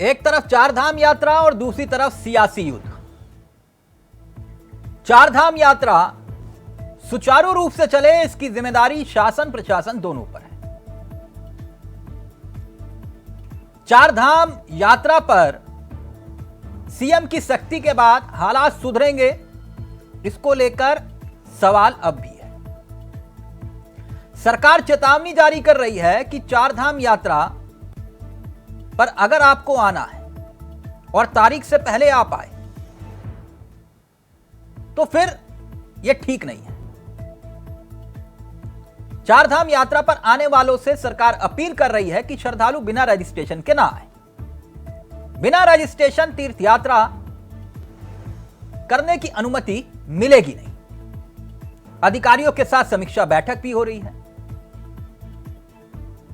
एक तरफ चारधाम यात्रा और दूसरी तरफ सियासी युद्ध। चारधाम यात्रा सुचारू रूप से चले, इसकी जिम्मेदारी शासन प्रशासन दोनों पर है। चारधाम यात्रा पर सीएम की सख्ती के बाद हालात सुधरेंगे, इसको लेकर सवाल अब भी है। सरकार चेतावनी जारी कर रही है कि चारधाम यात्रा पर अगर आपको आना है और तारीख से पहले आप आए तो फिर यह ठीक नहीं है। चारधाम यात्रा पर आने वालों से सरकार अपील कर रही है कि श्रद्धालु बिना रजिस्ट्रेशन के ना आए। बिना रजिस्ट्रेशन तीर्थ यात्रा करने की अनुमति मिलेगी नहीं। अधिकारियों के साथ समीक्षा बैठक भी हो रही है।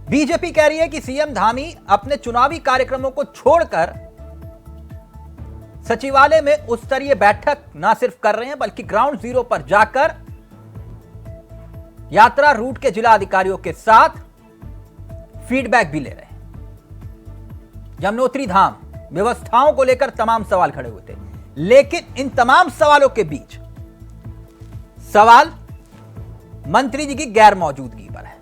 बीजेपी कह रही है कि सीएम धामी अपने चुनावी कार्यक्रमों को छोड़कर सचिवालय में उच्च स्तरीय बैठक ना सिर्फ कर रहे हैं बल्कि ग्राउंड जीरो पर जाकर यात्रा रूट के जिला अधिकारियों के साथ फीडबैक भी ले रहे हैं। यमुनोत्री धाम व्यवस्थाओं को लेकर तमाम सवाल खड़े हुए थे, लेकिन इन तमाम सवालों के बीच सवाल मंत्री जी की गैर मौजूदगी पर है।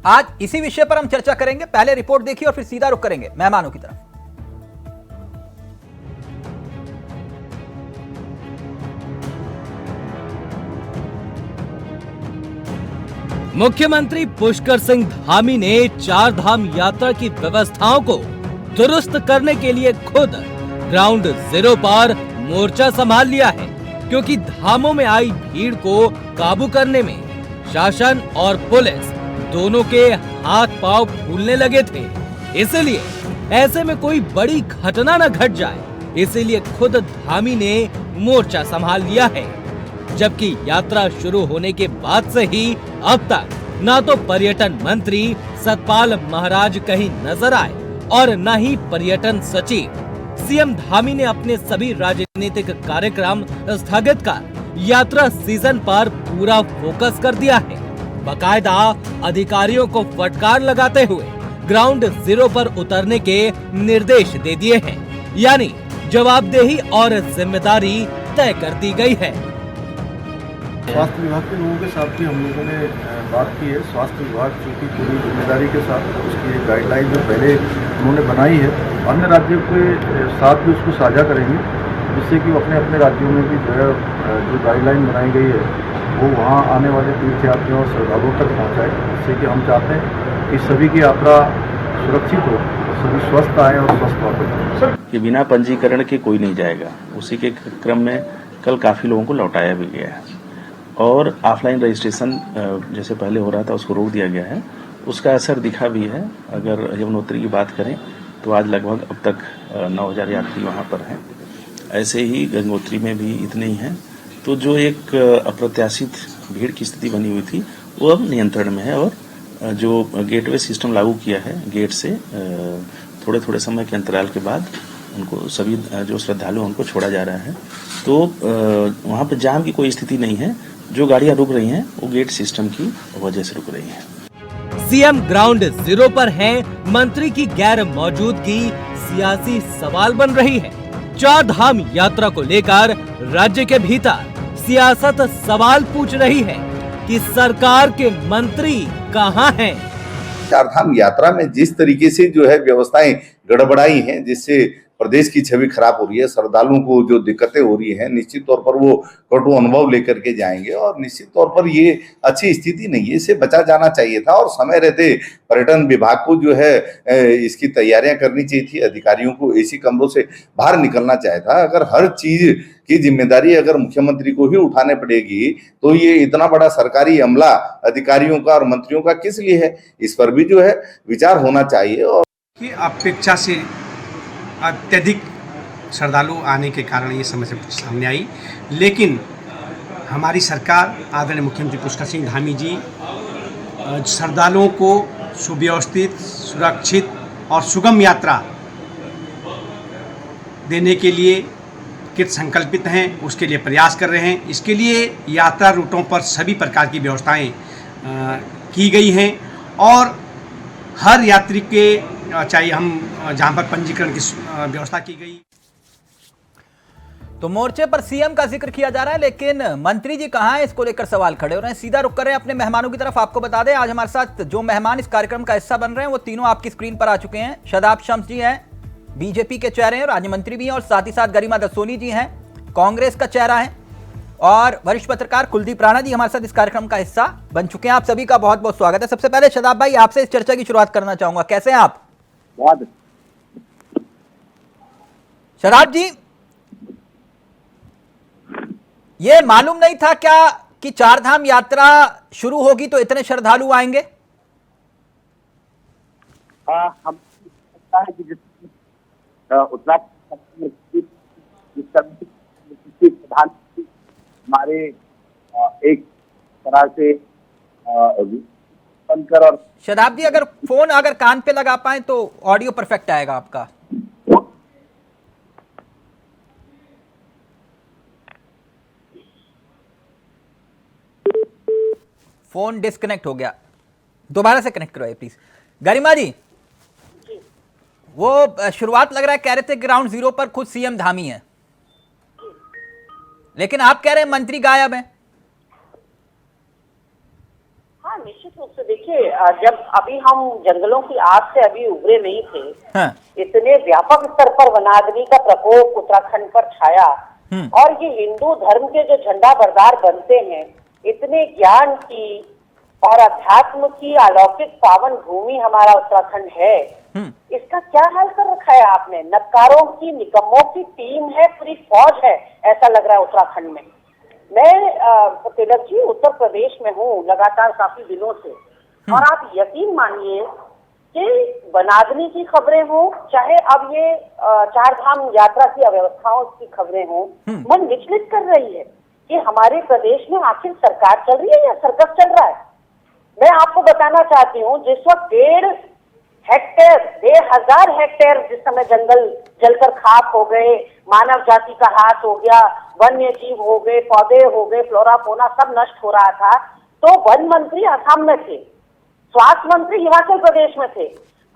आज इसी विषय पर हम चर्चा करेंगे। पहले रिपोर्ट देखिए और फिर सीधा रुख करेंगे मेहमानों की तरफ। मुख्यमंत्री पुष्कर सिंह धामी ने चारधाम यात्रा की व्यवस्थाओं को दुरुस्त करने के लिए खुद ग्राउंड जीरो पर मोर्चा संभाल लिया है, क्योंकि धामों में आई भीड़ को काबू करने में शासन और पुलिस दोनों के हाथ पांव फूलने लगे थे। इसलिए ऐसे में कोई बड़ी घटना न घट जाए, इसीलिए खुद धामी ने मोर्चा संभाल लिया है। जबकि यात्रा शुरू होने के बाद से ही अब तक न तो पर्यटन मंत्री सतपाल महाराज कहीं नजर आए और न ही पर्यटन सचिव। सीएम धामी ने अपने सभी राजनीतिक कार्यक्रम स्थगित कर यात्रा सीजन पर पूरा फोकस कर दिया है। बाकायदा अधिकारियों को फटकार लगाते हुए ग्राउंड जीरो पर उतरने के निर्देश दे दिए हैं, यानी जवाबदेही और जिम्मेदारी तय कर दी गई है। स्वास्थ्य विभाग के लोगों के साथ भी हम लोगों ने बात की है। स्वास्थ्य विभाग चूँकि पूरी जिम्मेदारी के साथ उसकी गाइडलाइन जो पहले उन्होंने बनाई है, अन्य राज्यों के साथ भी उसको साझा करेंगे, जिससे कि वो अपने अपने राज्यों में भी जो गाइडलाइन बनाई गई है वो वहाँ आने वाले तीर्थयात्रियों और श्रद्धालुओं तक पहुँचाए। जिससे कि हम चाहते हैं कि सभी की यात्रा सुरक्षित हो, सभी स्वस्थ आए और स्वस्थ वापस जाए। कि बिना पंजीकरण के कोई नहीं जाएगा। उसी के क्रम में कल काफ़ी लोगों को लौटाया भी गया है और ऑफलाइन रजिस्ट्रेशन जैसे पहले हो रहा था उसको रोक दिया गया है। उसका असर दिखा भी है। अगर यमुनोत्री की बात करें तो आज लगभग अब तक 9,000 यात्री वहाँ पर हैं। ऐसे ही गंगोत्री में भी इतने ही हैं। तो जो एक अप्रत्याशित भीड़ की स्थिति बनी हुई थी वो अब नियंत्रण में है और जो गेटवे सिस्टम लागू किया है, गेट से थोड़े थोड़े समय के अंतराल के बाद उनको सभी जो श्रद्धालु उनको छोड़ा जा रहा है। तो वहाँ पर जाम की कोई स्थिति नहीं है। जो गाड़ियाँ रुक रही हैं वो गेट सिस्टम की वजह से रुक रही हैं। सीएम ग्राउंड जीरो पर हैं, मंत्री की गैर मौजूदगी सियासी सवाल बन रही है। चारधाम यात्रा को लेकर राज्य के भीतर सियासत सवाल पूछ रही है कि सरकार के मंत्री कहां हैं। चारधाम यात्रा में जिस तरीके से जो है व्यवस्थाएं गड़बड़ाई हैं, जिससे प्रदेश की छवि खराब हो रही है, श्रद्धालुओं को जो दिक्कतें हो रही हैं, निश्चित तौर पर वो कटु अनुभव लेकर के जाएंगे और निश्चित तौर पर ये अच्छी स्थिति नहीं है। इससे बचा जाना चाहिए था और समय रहते पर्यटन विभाग को जो है इसकी तैयारियां करनी चाहिए थी। अधिकारियों को एसी कमरों से बाहर निकलना चाहिए था। अगर हर चीज की जिम्मेदारी अगर मुख्यमंत्री को ही उठाने पड़ेगी तो ये इतना बड़ा सरकारी अमला अधिकारियों का और मंत्रियों का किस लिए है, इस पर भी जो है विचार होना चाहिए। और अपेक्षा से अत्यधिक श्रद्धालु आने के कारण ये समस्या सामने आई, लेकिन हमारी सरकार आदरणीय मुख्यमंत्री पुष्कर सिंह धामी जी श्रद्धालुओं को सुव्यवस्थित, सुरक्षित और सुगम यात्रा देने के लिए कृत संकल्पित हैं, उसके लिए प्रयास कर रहे हैं। इसके लिए यात्रा रूटों पर सभी प्रकार की व्यवस्थाएं की गई हैं और हर यात्री के चाहे हम जहाँ पर पंजीकरण की व्यवस्था की गई। तो मोर्चे पर सीएम का जिक्र किया जा रहा है, लेकिन मंत्री जी कहां हैं, इसको लेकर सवाल खड़े हो रहे हैं। सीधा रुक कर रहे हैं अपने मेहमानों की तरफ। आपको बता दें, आज हमारे साथ जो मेहमान इस कार्यक्रम का हिस्सा बन रहे हैं वो तीनों आपकी स्क्रीन पर आ चुके हैं। शादाब शम्स जी हैं, बीजेपी के चेहरे हैं, राज्य मंत्री भी हैं, और साथ ही साथ गरिमा दसोनी जी हैं, कांग्रेस का चेहरा है, और वरिष्ठ पत्रकार कुलदीप राणा जी हमारे साथ इस कार्यक्रम का हिस्सा बन चुके हैं। आप सभी का बहुत बहुत स्वागत है। सबसे पहले शादाब भाई, आपसे इस चर्चा की शुरुआत करना चाहूंगा। कैसे हैं आप? शादाब जी, ये मालूम नहीं था क्या कि चारधाम यात्रा शुरू होगी तो इतने श्रद्धालु आएंगे? हम लगता है कि प्रधानमंत्री हमारे एक तरह से बनकर, और शादाब जी अगर फोन अगर कान पे लगा पाए तो ऑडियो परफेक्ट आएगा आपका। फोन डिस्कनेक्ट हो गया, दोबारा से कनेक्ट करवाइए प्लीज। गरिमा जी, वो शुरुआत लग रहा है कह रहे थे ग्राउंड जीरो पर खुद सीएम धामी है, लेकिन आप कह रहे हैं मंत्री गायब हैं। हाँ, निश्चित रूप से देखिए, जब अभी हम जंगलों की आग से अभी उभरे नहीं थे, हाँ। इतने व्यापक स्तर पर वनाग्नि का प्रकोप उत्तराखंड पर छाया, और ये हिंदू धर्म के जो झंडा बरदार बनते हैं, इतने ज्ञान की और अध्यात्म की अलौकिक पावन भूमि हमारा उत्तराखंड है, इसका क्या हाल कर रखा है आपने? नक्कारों की, निकम्मों की टीम है, पूरी फौज है, ऐसा लग रहा है उत्तराखंड में। मैं तिलक जी उत्तर प्रदेश में हूँ लगातार काफी दिनों से, और आप यकीन मानिए कि वनाग्नि की खबरें हो, चाहे अब ये चारधाम यात्रा की अव्यवस्थाओं की खबरें हो, मन विचलित कर रही है कि हमारे प्रदेश में आखिर सरकार चल रही है या सर्कस चल रहा है। मैं आपको बताना चाहती हूँ, जिस वक्त 1,500 हेक्टेयर जिस समय जंगल जलकर खाक हो गए, मानव जाति का हाथ हो गया, वन्य जीव हो गए, पौधे हो गए, फ्लोरा फोना सब नष्ट हो रहा था, तो वन मंत्री असम में थे, स्वास्थ्य मंत्री हिमाचल प्रदेश में थे,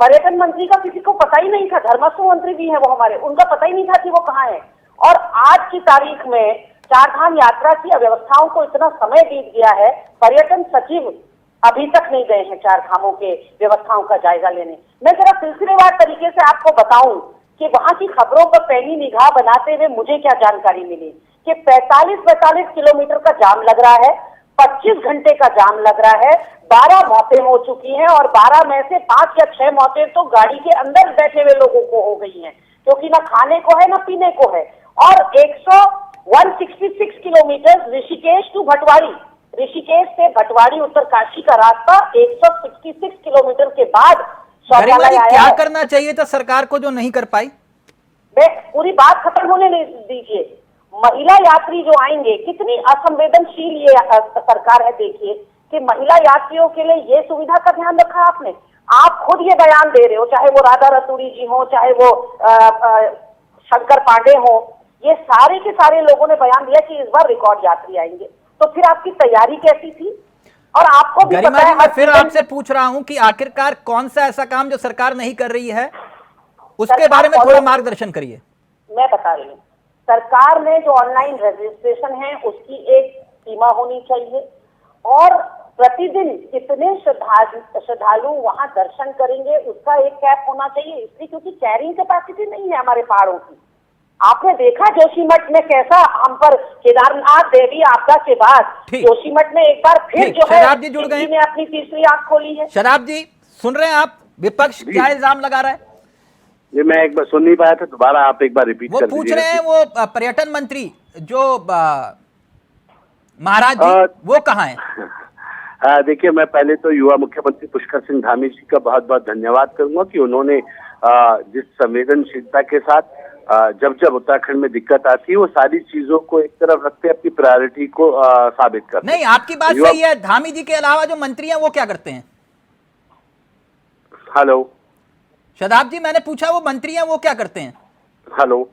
पर्यटन मंत्री का किसी को पता ही नहीं था, धर्मस्व मंत्री भी है वो हमारे, उनका पता ही नहीं था कि वो कहाँ है। और आज की तारीख में चारधाम यात्रा की अव्यवस्थाओं को इतना समय बीत गया है, पर्यटन सचिव अभी तक नहीं गए हैं चार धामों के व्यवस्थाओं का जायजा लेने। मैं जरा सिलसिलेवार तरीके से आपको बताऊं कि वहां की खबरों पर पैनी निगाह बनाते हुए मुझे क्या जानकारी मिली कि 45 किलोमीटर का जाम लग रहा है, 25 घंटे का जाम लग रहा है, 12 मौतें हो चुकी हैं, और 12 में से 5 या 6 मौतें तो गाड़ी के अंदर बैठे हुए लोगों को हो गई हैं, क्योंकि ना खाने को है ना पीने को है। और 166 किलोमीटर ऋषिकेश टू भटवाड़ी, ऋषिकेश से भटवाड़ी उत्तरकाशी का रास्ता 166 किलोमीटर के बाद शौचालय आया। क्या करना चाहिए था सरकार को जो नहीं कर पाई? मैं पूरी बात खत्म होने दीजिए। महिला यात्री जो आएंगे, कितनी असंवेदनशील ये सरकार है। देखिए कि महिला यात्रियों के लिए ये सुविधा का ध्यान रखा आपने। आप खुद ये बयान दे रहे हो, चाहे वो राधा रतूड़ी जी हो, चाहे वो शंकर पांडे हो, ये सारे के सारे लोगों ने बयान दिया कि इस बार रिकॉर्ड यात्री आएंगे। तो फिर आपकी तैयारी कैसी थी? और आपको भी गरिमा पता जी, है, मैं फिर आपसे पूछ रहा हूं कि आखिरकार कौन सा ऐसा काम जो सरकार नहीं कर रही है, उसके बारे में थोड़ा मार्गदर्शन करिए। मैं बता रही हूँ, सरकार में जो ऑनलाइन रजिस्ट्रेशन है उसकी एक सीमा होनी चाहिए, और प्रतिदिन कितने श्रद्धालु वहां दर्शन करेंगे उसका एक कैप होना चाहिए। इसलिए क्योंकि कैरिंग कैपेसिटी नहीं है हमारे पहाड़ों की। आपने देखा जोशीमठ में कैसा हम पर केदारनाथ देवी आपदा के बाद जोशीमठ में एक बार फिर जो है शराब जी जुड़ गए, ने अपनी तीसरी आंख खोली है। शराब जी सुन रहे हैं आप, विपक्ष क्या इल्जाम लगा रहा है? ये मैं एक बार सुन नहीं पाया था, दोबारा आप एक बार रिपीट कर दीजिए। वो पूछ रहे हैं, वो पर्यटन मंत्री जो महाराज जी, वो कहाँ है? देखिए, मैं पहले तो युवा मुख्यमंत्री पुष्कर सिंह धामी जी का बहुत बहुत धन्यवाद करूंगा कि उन्होंने जिस संवेदनशीलता के साथ जब जब उत्तराखंड में दिक्कत आती है वो सारी चीजों को एक तरफ रखते अपनी प्रायोरिटी को साबित करते। नहीं, आपकी बात सही है। धामी जी के अलावा जो मंत्री हैं वो क्या करते हैं? हेलो शदाब जी, मैंने पूछा वो मंत्री हैं वो क्या करते हैं? हेलो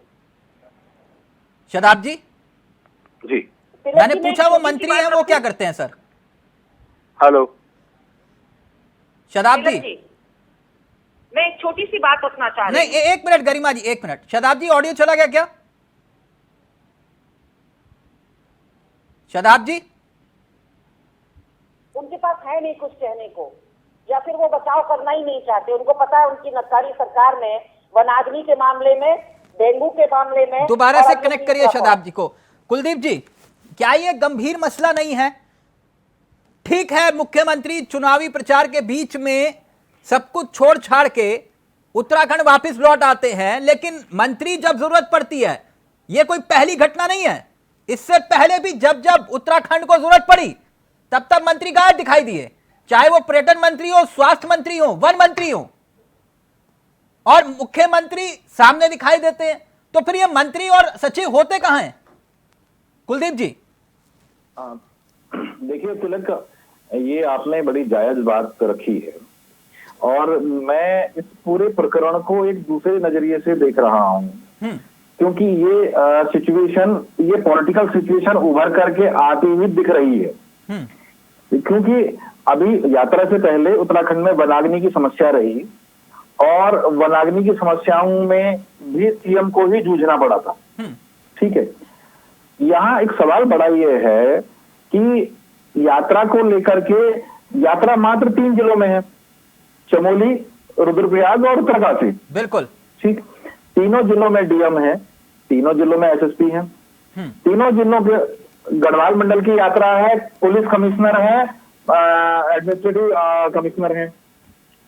शदाब जी, जी मैंने पूछा वो मंत्री हैं वो क्या करते हैं सर? हेलो शदाब जी, मैं एक छोटी सी बात रखना चाह रही नहीं, एक मिनट गरिमा जी, एक मिनट। शादाब जी, ऑडियो चला गया क्या? शादाब जी, उनके पास है नहीं कुछ कहने को, या फिर वो बचाव करना ही नहीं चाहते। उनको पता है उनकी नक्कारी सरकार ने वनाग्नि के मामले में, डेंगू के मामले में। दोबारा से कनेक्ट करिए शादाब जी को। कुलदीप जी, क्या ये गंभीर मसला नहीं है? ठीक है, मुख्यमंत्री चुनावी प्रचार के बीच में सब कुछ छोड़ छाड़ के उत्तराखंड वापस लौट आते हैं, लेकिन मंत्री जब जरूरत पड़ती है, यह कोई पहली घटना नहीं है। इससे पहले भी जब जब उत्तराखंड को जरूरत पड़ी तब तब मंत्री गायब दिखाई दिए, चाहे वो पर्यटन मंत्री हो, स्वास्थ्य मंत्री हो, वन मंत्री हो, और मुख्यमंत्री सामने दिखाई देते हैं। तो फिर ये मंत्री और सचिव होते कहां हैं? कुलदीप जी, देखिए तिलक, ये आपने बड़ी जायज बात रखी है और मैं इस पूरे प्रकरण को एक दूसरे नजरिए से देख रहा हूं, क्योंकि ये सिचुएशन, ये पॉलिटिकल सिचुएशन उभर करके आती हुई दिख रही है। क्योंकि अभी यात्रा से पहले उत्तराखंड में वनाग्नि की समस्या रही और वनाग्नि की समस्याओं में भी सीएम को ही जूझना पड़ा था। ठीक है, यहाँ एक सवाल बड़ा ये है कि यात्रा को लेकर के, यात्रा मात्र 3 जिलों में है, चमोली, रुद्रप्रयाग और उत्तरकाशी। बिल्कुल ठीक, तीनों जिलों में डीएम है, तीनों जिलों में एसएसपी है, तीनों जिलों के गढ़वाल मंडल की यात्रा है, पुलिस कमिश्नर है, एडमिनिस्ट्रेटिव कमिश्नर है।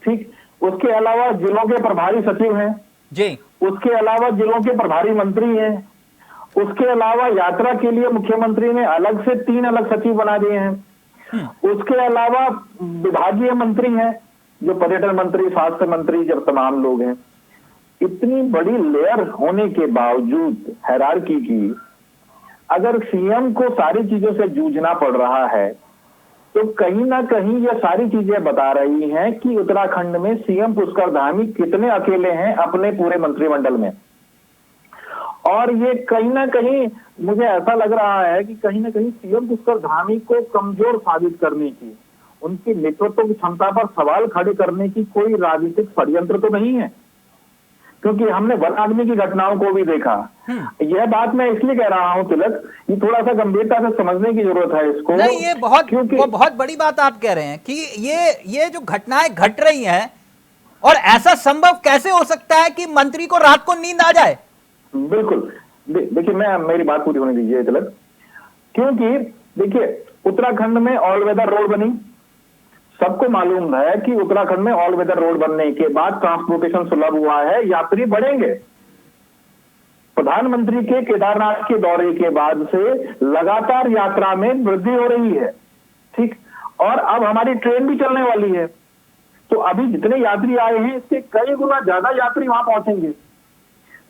ठीक, उसके अलावा जिलों के प्रभारी सचिव हैं जी, उसके अलावा जिलों के प्रभारी मंत्री हैं, उसके अलावा यात्रा के लिए मुख्यमंत्री ने अलग से 3 अलग सचिव बना दिए हैं। उसके अलावा विभागीय मंत्री हैं, जो पर्यटन मंत्री, स्वास्थ्य मंत्री, जब तमाम लोग हैं। इतनी बड़ी लेयर होने के बावजूद हायरार्की की, अगर सीएम को सारी चीजों से जूझना पड़ रहा है, तो कहीं ना कहीं ये सारी चीजें बता रही हैं कि उत्तराखंड में सीएम पुष्कर धामी कितने अकेले हैं अपने पूरे मंत्रिमंडल में। और ये कहीं ना कहीं मुझे ऐसा लग रहा है कि कहीं ना कहीं सीएम पुष्कर धामी को कमजोर साबित करने की, उनकी नेतृत्व की क्षमता पर सवाल खड़े करने की कोई राजनीतिक षड्यंत्र तो नहीं है, क्योंकि हमने वनाग्नि की घटनाओं को भी देखा। यह बात मैं इसलिए कह रहा हूं तिलक, ये थोड़ा सा गंभीरता से समझने की जरूरत है इसको। नहीं, ये बहुत, क्योंकि वो बहुत बड़ी बात आप कह रहे हैं कि ये जो घटनाएं घट रही हैं, और ऐसा संभव कैसे हो सकता है कि मंत्री को रात को नींद आ जाए? बिल्कुल, देखिए मेरी बात पूरी होने दीजिए तिलक, क्योंकि देखिए उत्तराखंड में ऑल वेदर रोड बनी, सबको मालूम है कि उत्तराखंड में ऑल वेदर रोड बनने के बाद ट्रांसपोर्टेशन सुलभ हुआ है, यात्री बढ़ेंगे। प्रधानमंत्री के केदारनाथ के दौरे के बाद से लगातार यात्रा में वृद्धि हो रही है। ठीक, और अब हमारी ट्रेन भी चलने वाली है, तो अभी जितने यात्री आए हैं इससे कई गुना ज्यादा यात्री वहां पहुंचेंगे।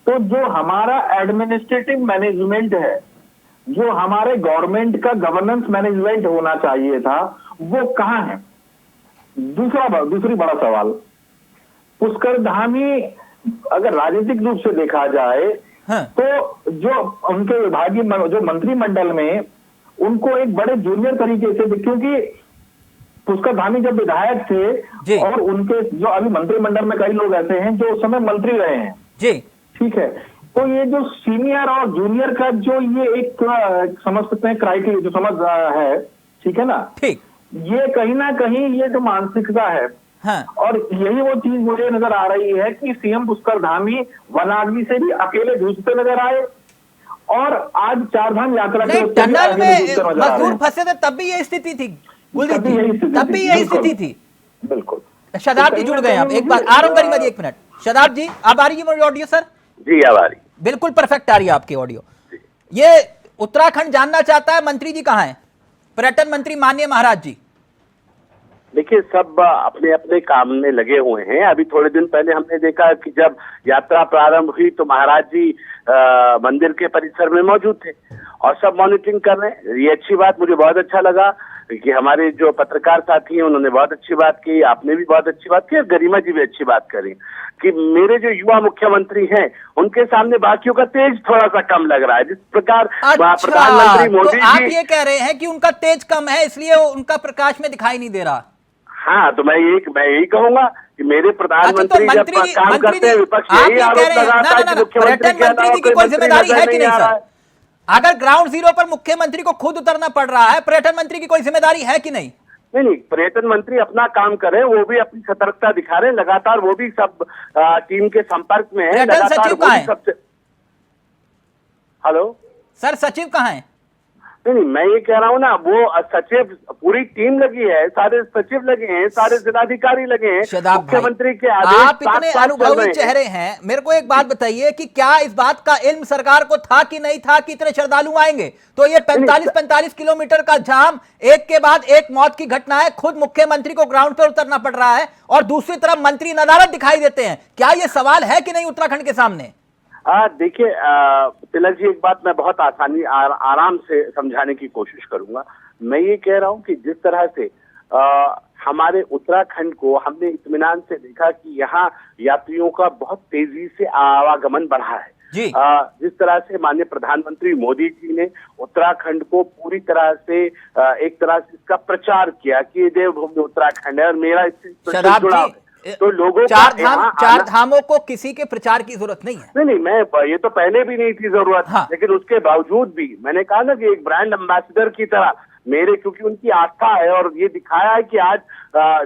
तो जो हमारा एडमिनिस्ट्रेटिव मैनेजमेंट है, जो हमारे गवर्नमेंट का गवर्नेंस मैनेजमेंट होना चाहिए था, वो कहां है? दूसरी बड़ा सवाल, पुष्कर धामी अगर राजनीतिक रूप से देखा जाए, तो जो उनके विभागीय जो मंत्रिमंडल में, उनको एक बड़े जूनियर तरीके से, क्योंकि पुष्कर धामी जब विधायक थे और उनके जो अभी मंत्रिमंडल में कई लोग ऐसे हैं जो उस समय मंत्री रहे हैं जी, ठीक है, तो ये जो सीनियर और जूनियर का जो ये एक समझ सकते हैं क्राइटेरिया, जो समझ है, ठीक है ना, ठीक, ये कहीं ना कहीं ये जो मानसिकता है, और यही वो चीज मुझे नजर आ रही है कि सीएम पुष्कर धामी वनाग्नि से भी अकेले जूझते नजर आए, और आज चारधाम यात्रा के टनल में मजदूर फंसे थे तब भी यही स्थिति थी, तब भी यही स्थिति थी। बिल्कुल, शदाब जी जुड़ गए आप, एक बार आ रहा हूं गरिमा जी, 1 मिनट। शदाब जी, अब आ रही है ऑडियो सर? जी अब आ रही, बिल्कुल परफेक्ट आ रही है आपकी ऑडियो। ये उत्तराखंड जानना चाहता है मंत्री जी कहां है, पर्यटन मंत्री माननीय महाराज जी। देखिए सब अपने अपने काम में लगे हुए हैं। अभी थोड़े दिन पहले हमने देखा कि जब यात्रा प्रारंभ हुई तो महाराज जी मंदिर के परिसर में मौजूद थे और सब मॉनिटरिंग कर रहे हैं। ये अच्छी बात, मुझे बहुत अच्छा लगा कि हमारे जो पत्रकार साथी हैं उन्होंने बहुत अच्छी बात की, आपने भी बहुत अच्छी बात की और गरिमा जी भी अच्छी बात करी कि मेरे जो युवा मुख्यमंत्री हैं उनके सामने बाकियों का तेज थोड़ा सा कम लग रहा है। जिस प्रकार प्रधानमंत्री मोदी तो आप ये कह रहे हैं कि उनका तेज कम है, इसलिए उनका प्रकाश में दिखाई नहीं दे रहा? हाँ, तो मैं यही कहूंगा कि मेरे प्रधानमंत्री तो जब मंत्री जी, काम मंत्री करते हैं जी, विपक्ष आप यही ये कह आरोप रहे हैं, लगाता है कि मुख्यमंत्री पर्यटन के मंत्री अलावा जी की कोई कोई मंत्री जिम्मेदारी है नजर कि नहीं नहीं आ रहा सर? है। अगर ग्राउंड जीरो पर मुख्यमंत्री को खुद उतरना पड़ रहा है, पर्यटन मंत्री की कोई जिम्मेदारी है कि नहीं? नहीं, पर्यटन मंत्री अपना काम कर रहे हैं, वो भी अपनी सतर्कता दिखा रहे हैं लगातार, वो भी सब टीम के संपर्क में है पर्यटन लगातार। सचिव वो कहाँ भी है? सबसे हेलो सर सचिव कहाँ है? नहीं, मैं ये कह रहा हूँ ना, वो सचिव पूरी टीम लगी है, सारे सचिव लगे हैं, सारे जिलाधिकारी लगे हैं, शदाब भाई, मुख्यमंत्री के आदेश आप इतने साफ-साफ चल अनुभवी रहे हैं। चेहरे हैं, मेरे को एक बात बताइए कि क्या इस बात का इल्म सरकार को था कि नहीं था कि इतने श्रद्धालु आएंगे? तो ये 45 किलोमीटर का जाम, एक के बाद एक मौत की घटना है, खुद मुख्यमंत्री को ग्राउंड पर उतरना पड़ रहा है और दूसरी तरफ मंत्री नदारत दिखाई देते हैं। क्या ये सवाल है कि नहीं उत्तराखंड के सामने? देखिए तिलक जी, एक बात मैं बहुत आराम से समझाने की कोशिश करूंगा। मैं ये कह रहा हूं कि जिस तरह से हमारे उत्तराखंड को हमने इत्मीनान से देखा कि यहाँ यात्रियों का बहुत तेजी से आवागमन बढ़ा है जी। जिस तरह से माननीय प्रधानमंत्री मोदी जी ने उत्तराखंड को पूरी तरह से एक तरह से इसका प्रचार किया कि ये देवभूमि उत्तराखंड है और मेरा इससे जुड़ा है। तो लोगों चार धामों को किसी के प्रचार की जरूरत नहीं है। नहीं, मैं ये तो पहले भी नहीं थी जरूरत। हाँ। लेकिन उसके बावजूद भी मैंने कहा ना कि एक ब्रांड एम्बेसडर की तरह मेरे, क्योंकि उनकी आस्था है और ये दिखाया है कि आज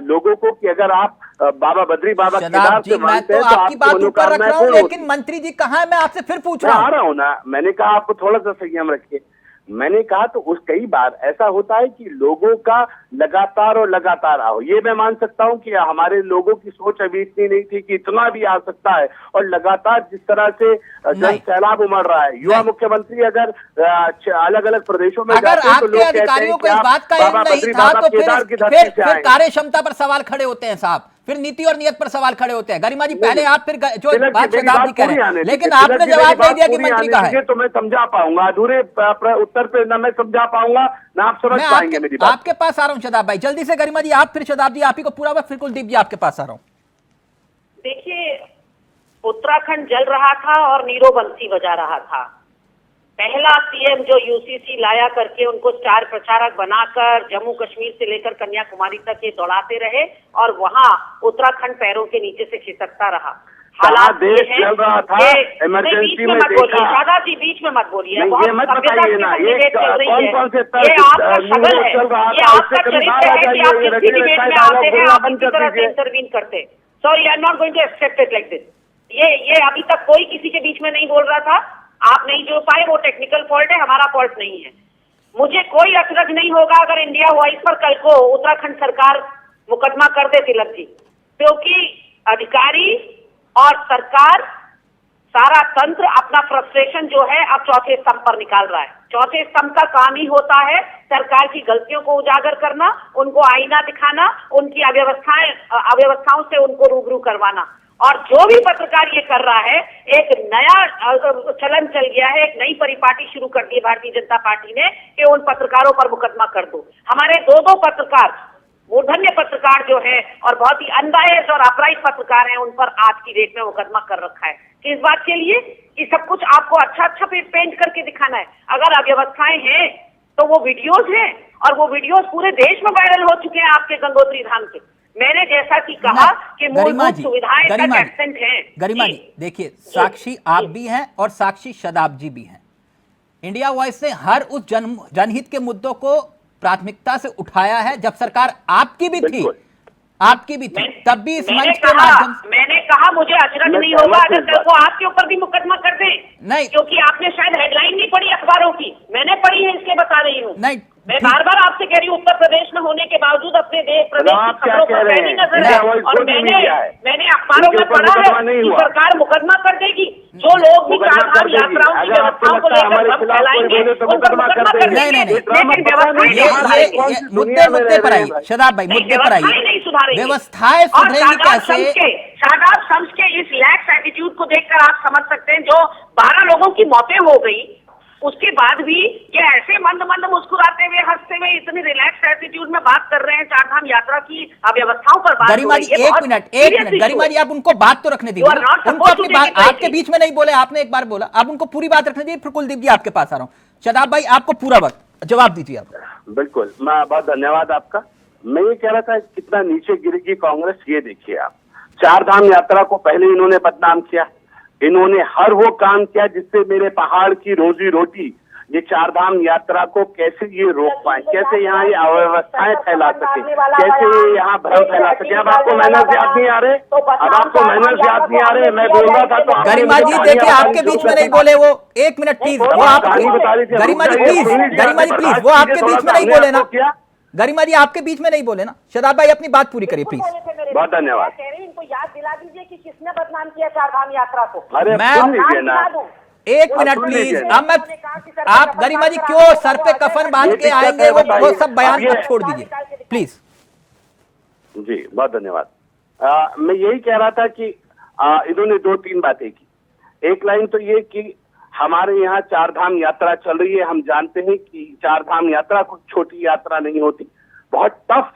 लोगों को कि अगर आप बाबा बद्री बाबा केदार से मानते हैं तो आपकी बात ऊपर रख रहा हूँ, लेकिन मंत्री जी कहाँ है? मैं आपसे फिर पूछ रहा हूँ। आ रहा हूँ ना, मैंने कहा आपको थोड़ा सा संयम रखिए। मैंने कहा तो उस कई बार ऐसा होता है कि लोगों का लगातार आओ, ये मैं मान सकता हूं कि हमारे लोगों की सोच अभी इतनी नहीं थी कि इतना भी आ सकता है। और लगातार जिस तरह से जन सैलाब उमड़ रहा है, युवा मुख्यमंत्री अगर अलग अलग प्रदेशों में अगर आपके अधिकारियों को इस बात का इल्म नहीं था तो फिर कार्य क्षमता पर सवाल खड़े होते हैं साहब, फिर नीति और नियत पर सवाल खड़े होते हैं। गरिमा जी, पहले आप फिर जो बात शताब्दी कह रहे हैं, लेकिन आपने जवाब नहीं दिया कि मंत्री कहाँ है। तो मैं समझा पाऊंगा, अधूरे उत्तर पे ना मैं समझा पाऊंगा ना आप समझ पाएंगे मेरी बात। आपके पास आ रहा हूँ शदाब भाई, जल्दी से गरिमा जी आप, फिर शदाब जी आप ही को पूरा वक्त, फिर कुलदीप जी आपके पास आ रहा हूँ। देखिए, उत्तराखंड जल रहा था और नीरो बंसी बजा रहा था। पहला सीएम जो यूसीसी लाया करके उनको स्टार प्रचारक बनाकर जम्मू कश्मीर से लेकर कन्याकुमारी तक ये दौड़ाते रहे और वहां उत्तराखंड पैरों के नीचे से खिसकता रहा। हालात देश चल रहा था, इमरजेंसी में मत बोलिए शादा जी, बीच में मत बोलिए। ये मत बताइए ना, ये कौन से ये आपका शगल है, ये आपका चरित्र है कि आप किसी डिबेट में आते हैं, आप इसी तरह से इंटरवीन करते। Sorry, I am not going to accept it like this. ये अभी तक कोई किसी के बीच में नहीं बोल रहा था। आप नहीं जो पाए वो टेक्निकल फॉल्ट है, हमारा फॉल्ट नहीं है। मुझे कोई अचरज नहीं होगा अगर इंडिया वॉइस पर कल को उत्तराखंड सरकार मुकदमा कर दे तिलक जी, क्योंकि अधिकारी और सरकार, सारा तंत्र अपना फ्रस्ट्रेशन जो है अब चौथे स्तंभ पर निकाल रहा है। चौथे स्तंभ का काम ही होता है सरकार की गलतियों को उजागर करना, उनको आईना दिखाना, उनकी अव्यवस्थाओं से उनको रूबरू करवाना। और जो भी पत्रकार ये कर रहा है, एक नया चलन चल गया है, एक नई परिपाटी शुरू कर दी भारतीय जनता पार्टी ने कि उन पत्रकारों पर मुकदमा कर दो। हमारे दो पत्रकार, मूर्धन्य पत्रकार जो है और बहुत ही अनबायस्ड और अपराइट पत्रकार हैं, उन पर आज की डेट में मुकदमा कर रखा है। किस बात के लिए? कि सब कुछ आपको अच्छा पेंट करके दिखाना है। अगर अव्यवस्थाएं हैं तो वो वीडियोज हैं और वो वीडियोज पूरे देश में वायरल हो चुके हैं आपके गंगोत्री धाम के। मैंने जैसा कि कहा कि मूलभूत सुविधाएं तक एब्सेंट हैं। गरिमा जी देखिए, साक्षी आप भी हैं और साक्षी शदाब जी भी हैं। इंडिया वॉइस ने हर उस जनहित के मुद्दों को प्राथमिकता से उठाया है जब सरकार आपकी भी थी, तब भी इस मंच के माध्यम से मैंने कहा मुझे अचरज नहीं होगा अगर कल को आपके ऊपर भी मुकदमा कर दें। नहीं, क्योंकि आपने शायद हेडलाइन नहीं पढ़ी अखबारों की, मैंने पढ़ी है, इसलिए बता रही हूँ। नहीं, मैं बार आपसे कह रही हूँ, उत्तर प्रदेश में होने के बावजूद अपने प्रदेश की खबरों पर पैनी नजर है और मैंने अखबारों में पढ़ा है कि सरकार मुकदमा कर देगी। जो लोग भी चारधाम यात्राओं की व्यवस्थाओं को लेकर सब फैलाएंगे उन पर मुकदमा कर देंगे। लेकिन मुद्दे पर आइए शदाब भाई, मुद्दे पर आइए। नहीं सुधारेंगे, व्यवस्थाएं सुधरेंगी कैसे? शादाब शम्स के इस लैक्स एटीट्यूड को देखकर आप समझ सकते हैं, जो 12 लोगों की मौतें हो गई उसके बाद भी ये ऐसे मंद मुस्कुराते हुए, हंसते हुए, इतनी रिलैक्स एटीट्यूड में बात कर रहे हैं चारधाम यात्रा की अव्यवस्थाओं पर बात। गरिमा जी एक मिनट गरिमा जी आप उनको बात तो रखने दीजिए, उनको अपनी बात, आपके बीच में नहीं बोले, आपने एक बार बोला, आप उनको पूरी बात रखने दीजिए। फिर कुलदीप जी आपके पास आ रहा हूँ। शदाब भाई आपको पूरा वक्त जवाब दीजिए आप। बिल्कुल, मैं बहुत धन्यवाद आपका। मैं ये कह रहा था कितना नीचे गिरेगी कांग्रेस, ये देखिए आप। चार धाम यात्रा को पहले इन्होंने बदनाम किया, इन्होंने हर वो काम किया जिससे मेरे पहाड़ की रोजी रोटी, ये चार धाम यात्रा को कैसे ये रोक पाए, कैसे यहाँ ये अव्यवस्थाएं फैला सके, कैसे ये यहाँ भ्रम फैला सके। अब आपको मैनर्स याद नहीं आ रहे, अब आपको मैनर्स याद नहीं आ रहे। मैं बोल रहा था तो गरिमा जी देखिए आपके बीच में नहीं बोले वो, एक मिनट प्लीज, वो आप गरिमा जी प्लीज वो आपके बीच में नहीं बोले ना, गरिमा जी आपके बीच में नहीं बोले ना। शदाब भाई अपनी बात पूरी करिए प्लीज। बहुत धन्यवाद। इनको याद दिला दीजिए कि किसने बदनाम किया चार धाम यात्रा को। अरे सुन लीजिए ना, एक मिनट प्लीज। अब मैं आप गरिमा जी क्यों सर पे कफन बांध के आएंगे, वो सब बयान तक छोड़ दीजिए प्लीज। जी बहुत धन्यवाद। मैं यही कह रहा था कि इन्होंने दो तीन बातें की। एक लाइन तो ये कि हमारे यहाँ चार धाम यात्रा चल रही है, हम जानते हैं कि चार धाम यात्रा कुछ छोटी यात्रा नहीं होती, बहुत टफ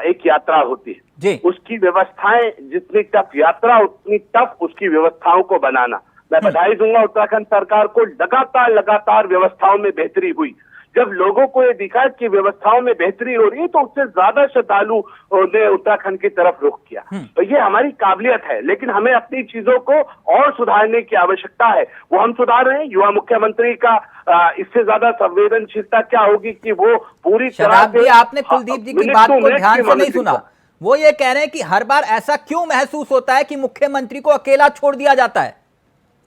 एक यात्रा होती है जी। उसकी व्यवस्थाएं, जितनी टफ यात्रा उतनी टफ उसकी व्यवस्थाओं को बनाना। मैं बधाई दूंगा उत्तराखंड सरकार को, लगातार व्यवस्थाओं में बेहतरी हुई। जब लोगों को ये दिखा कि व्यवस्थाओं में बेहतरी हो रही है तो उससे ज्यादा श्रद्धालु ने उत्तराखंड की तरफ रुख किया। तो ये हमारी काबिलियत है, लेकिन हमें अपनी चीजों को और सुधारने की आवश्यकता है। वो हम सुधार रहे हैं। युवा मुख्यमंत्री का इससे ज्यादा संवेदनशीलता क्या होगी कि वो पूरी तरह से, आपने कुलदीप जी की बात को ध्यान से नहीं सुना। वो ये कह रहे हैं कि हर बार ऐसा क्यों महसूस होता है कि मुख्यमंत्री को अकेला छोड़ दिया जाता है,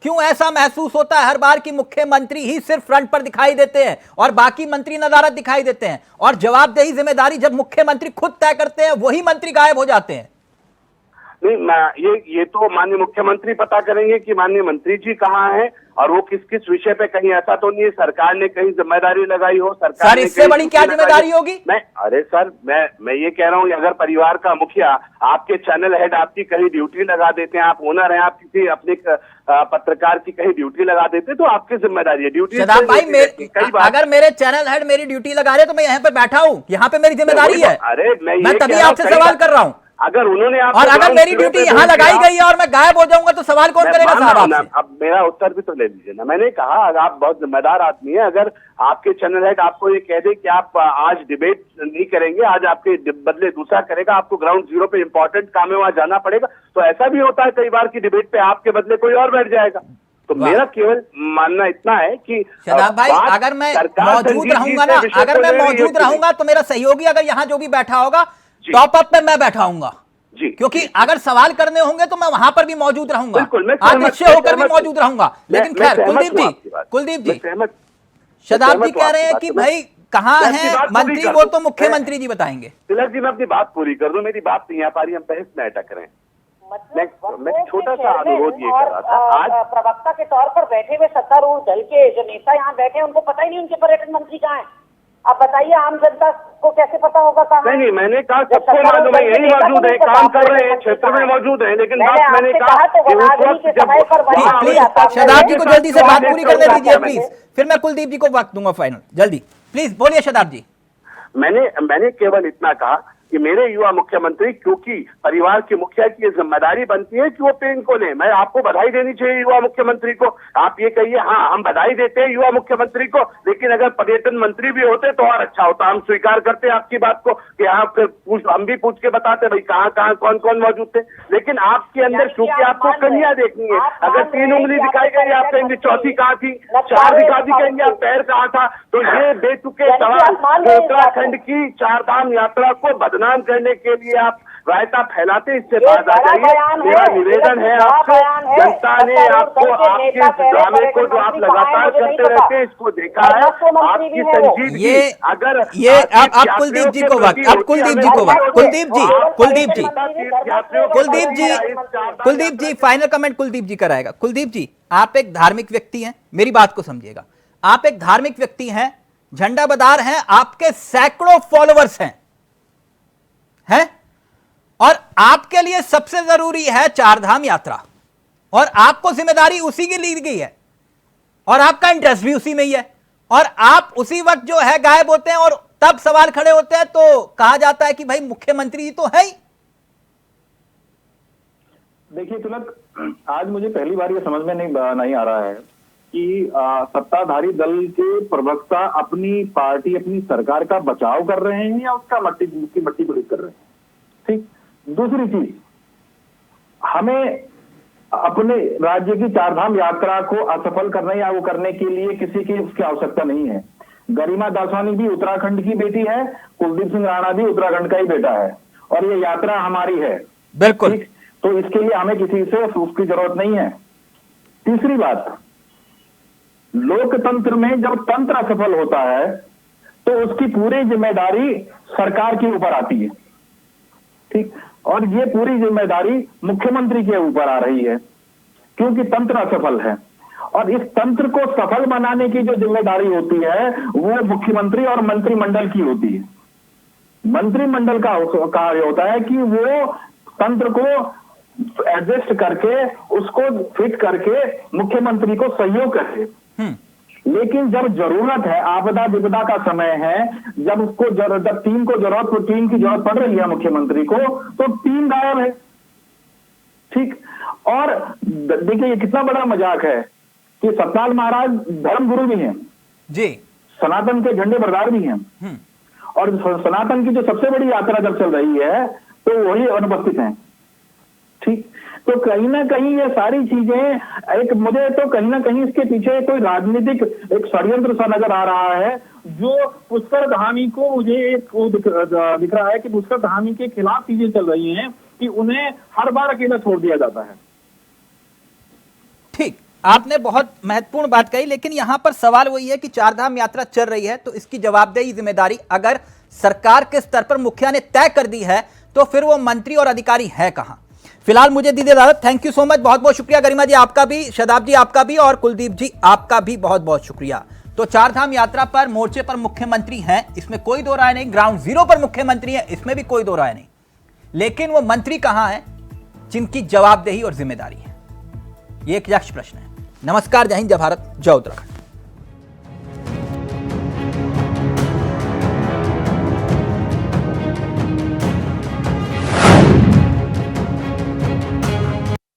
क्यों ऐसा महसूस होता है हर बार कि मुख्यमंत्री ही सिर्फ फ्रंट पर दिखाई देते हैं और बाकी मंत्री नदारद दिखाई देते हैं, और जवाबदेही जिम्मेदारी जब मुख्यमंत्री खुद तय करते हैं वही मंत्री गायब हो जाते हैं। नहीं, ये तो माननीय मुख्यमंत्री पता करेंगे कि माननीय मंत्री जी कहाँ हैं और वो किस किस विषय पे। कहीं ऐसा तो नहीं है सरकार ने कहीं जिम्मेदारी लगाई हो, सरकार सर इससे बड़ी क्या जिम्मेदारी होगी। अरे सर मैं ये कह रहा हूँ, अगर परिवार का मुखिया, आपके चैनल हेड आपकी कहीं ड्यूटी लगा देते हैं, आप ओनर हैं, आप किसी अपने पत्रकार की कहीं ड्यूटी लगा देते हैं तो आपकी जिम्मेदारी है ड्यूटी। भाई अगर मेरे चैनल हेड मेरी ड्यूटी लगा रहे तो मैं यहाँ पे बैठा हूँ, यहाँ पे मेरी जिम्मेदारी है। अरे मैं तभी आपसे सवाल कर रहा हूँ। अगर उन्होंने और अगर मेरी ड्यूटी यहाँ लगाई गई है और मैं गायब हो जाऊंगा तो सवाल कौन करेगा साहब आपसे? अब मेरा उत्तर भी तो ले लीजिए ना। मैंने कहा आप बहुत जिम्मेदार आदमी है, अगर आपके चैनल हेड आपको ये कह दे कि आप आज डिबेट नहीं करेंगे, आज आपके बदले दूसरा करेगा, आपको ग्राउंड जीरो पे इंपॉर्टेंट काम है वहां जाना पड़ेगा, तो ऐसा भी होता है कई बार की डिबेट पे आपके बदले कोई और बैठ जाएगा। तो मेरा केवल मानना इतना है कि शदाब भाई अगर मैं मौजूद रहूंगा ना, अगर मैं मौजूद रहूंगा तो मेरा सहयोगी अगर यहाँ जो भी बैठा होगा टॉप अप पे मैं बैठा हूंगा जी, क्योंकि अगर सवाल करने होंगे तो मैं वहां पर भी मौजूद रहूंगा, अदृश्य होकर भी मौजूद रहूंगा। लेकिन खैर कुलदीप जी शदाब जी कह रहे हैं कि भाई कहाँ है मंत्री, वो तो मुख्यमंत्री जी बताएंगे। तिलक जी मैं अपनी बात पूरी कर दूं, मेरी बात नहीं आ पा रही, हम बहस में अटक रहे हैं। मैं छोटा सा अनुरोध ये कर रहा था, आज प्रवक्ता के तौर पर बैठे हुए सत्तारूढ़ दल के जो नेता यहाँ बैठे हैं उनको पता ही नहीं उनके पर्यटन मंत्री कहाँ हैं। आप बताइए आम जनता को कैसे पता होगा कहाँ? नहीं, मैंने कहा सबको मालूम है, यही मौजूद है, काम कर रहे हैं, क्षेत्र में मौजूद है, लेकिन बात मैंने कहा शदाब जी को जल्दी से बात पूरी करने दीजिए प्लीज, फिर मैं कुलदीप जी को वक्त दूंगा फाइनल। जल्दी प्लीज बोलिए शदाब जी। मैंने केवल इतना कहा कि मेरे युवा मुख्यमंत्री, क्योंकि परिवार के मुखिया की जिम्मेदारी बनती है कि वो पेन को ले। मैं आपको बधाई देनी चाहिए युवा मुख्यमंत्री को। आप ये कहिए हाँ हम बधाई देते हैं युवा मुख्यमंत्री को, लेकिन अगर पर्यटन मंत्री भी होते तो और अच्छा होता। हम स्वीकार करते हैं आपकी बात को कि आप हम भी पूछ के बताते भाई कहाँ कौन कौन मौजूद थे, लेकिन आपके अंदर क्योंकि आपको कमियां देखनी है। अगर 3 उंगली दिखाई गई आप कहेंगे चौथी कहाँ थी, 4 दिखा दी कहेंगे आप पैर कहाँ था। तो ये बेतुके सवाल उत्तराखंड की चार धाम यात्रा को बदनाम करने के लिए आप रायता फैलाते, इससे बात आ जाइए। मेरा निवेदन है आपसे, जनता ने आपको आपके ड्रामे को जो आप लगातार करते रहते हैं इसको देखा है। आपकी संजीदगी अगर आप कुलदीप जी को वक्त, अब कुलदीप जी फाइनल कमेंट कुलदीप जी कराएगा। कुलदीप जी आप एक धार्मिक व्यक्ति हैं, मेरी बात को समझिएगा। आप एक धार्मिक व्यक्ति हैं, झंडा बदार हैं, आपके सैकड़ों फॉलोअर्स हैं और आपके लिए सबसे जरूरी है चार धाम यात्रा, और आपको जिम्मेदारी उसी की ली गई है और आपका इंटरेस्ट भी उसी में ही है, और आप उसी वक्त जो है गायब होते हैं और तब सवाल खड़े होते हैं तो कहा जाता है कि भाई मुख्यमंत्री जी तो है ही। देखिए तिलक, आज मुझे पहली बार ये समझ में नहीं आ रहा है कि सत्ताधारी दल के प्रवक्ता अपनी पार्टी, अपनी सरकार का बचाव कर रहे हैं या उसका मट्टी पुलिस कर रहे हैं। ठीक, दूसरी चीज, हमें अपने राज्य की चारधाम यात्रा को असफल करने या वो करने के लिए किसी की उसकी आवश्यकता नहीं है। गरिमा दासवानी भी उत्तराखंड की बेटी है, कुलदीप सिंह राणा भी उत्तराखंड का ही बेटा है, और ये यात्रा हमारी है। बिल्कुल। तो इसके लिए हमें किसी से उसकी जरूरत नहीं है। तीसरी बात, लोकतंत्र में जब तंत्र असफल होता है तो उसकी पूरी जिम्मेदारी सरकार के ऊपर आती है, ठीक, और ये पूरी जिम्मेदारी मुख्यमंत्री के ऊपर आ रही है क्योंकि तंत्र असफल है। और इस तंत्र को सफल बनाने की जो जिम्मेदारी होती है वो मुख्यमंत्री और मंत्रिमंडल की होती है। मंत्रिमंडल का कार्य होता है कि वो तंत्र को एडजस्ट करके उसको फिट करके मुख्यमंत्री को सहयोग करे। लेकिन जब जरूरत है, आपदा विपदा का समय है, जब उसको जब टीम की जरूरत पड़ रही है मुख्यमंत्री को, तो टीम गायब है, ठीक। और देखिए ये कितना बड़ा मजाक है कि सतपाल महाराज धर्मगुरु भी हैं जी, सनातन के झंडे बरदार भी हैं, और सनातन की जो सबसे बड़ी यात्रा जब चल रही है तो वही अनुपस्थित हैं, ठीक। तो कहीं ना कहीं ये सारी चीजें मुझे तो कहीं ना कहीं इसके पीछे कोई राजनीतिक एक षड्यंत्र सा नजर आ रहा है, जो पुष्कर धामी को मुझे दिख रहा है कि पुष्कर धामी के खिलाफ चीजें चल रही हैं कि उन्हें हर बार अकेला छोड़ दिया जाता है। ठीक, आपने बहुत महत्वपूर्ण बात कही, लेकिन यहां पर सवाल वही है कि चारधाम यात्रा चल रही है तो इसकी जवाबदेही जिम्मेदारी अगर सरकार के स्तर पर मुखिया ने तय कर दी है तो फिर वो मंत्री और अधिकारी है कहां। फिलहाल मुझे दीदी इजाजत, थैंक यू सो मच, बहुत बहुत शुक्रिया। गरिमा जी आपका भी, शदाब जी आपका भी, और कुलदीप जी आपका भी बहुत बहुत शुक्रिया। तो चारधाम यात्रा पर मोर्चे पर मुख्यमंत्री हैं, इसमें कोई दो राय नहीं, ग्राउंड जीरो पर मुख्यमंत्री हैं, इसमें भी कोई दो राय नहीं, लेकिन वो मंत्री कहां हैं जिनकी जवाबदेही और जिम्मेदारी है, ये एक यक्ष प्रश्न है। नमस्कार, जय हिंद, जय भारत, जय उत्तराखंड।